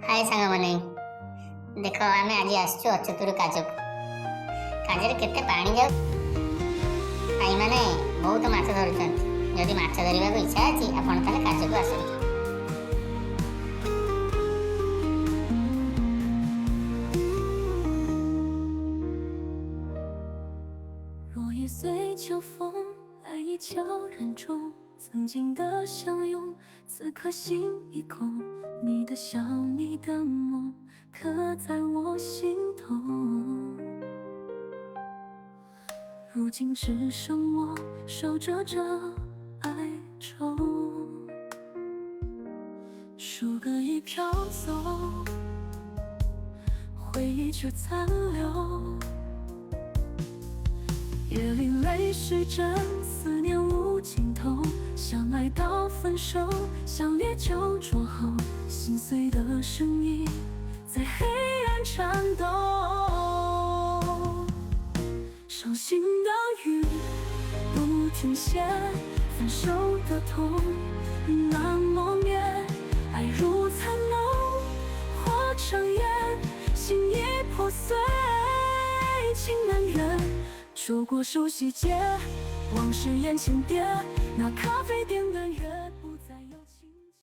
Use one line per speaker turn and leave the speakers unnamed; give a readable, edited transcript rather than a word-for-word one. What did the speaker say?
ହାଏ ସାଙ୍ଗମାନେ, ଦେଖ ଆମେ ଆଜି ଆସିଛୁ ଅଚ୍ୟୁତରୁ କାଜକୁ। କାଜରେ କେତେ ପାଣି ଯାଉ, ଭାଇମାନେ ବହୁତ ମାଛ ଧରୁଛନ୍ତି। ଯଦି ମାଛ ଧରିବାକୁ ଇଚ୍ଛା ଅଛି ଆପଣ ତାହେଲେ କାଜକୁ ଆସନ୍ତୁ।
落叶随秋风来意悄然中，曾经的相拥，此刻心已空。你的笑，你的梦，刻在我心头。如今只剩我守着这哀愁，树根已飘走，回忆却残留。 夜里泪湿枕，思念无尽头。相爱到分手，相恋就着后，心碎的声音在黑暗颤抖。伤心的雨不停歇，分手的痛难磨灭。爱如残梦，化成烟，心已破碎，情难圆。 走过熟悉街，往事眼前跌，那咖啡店的月。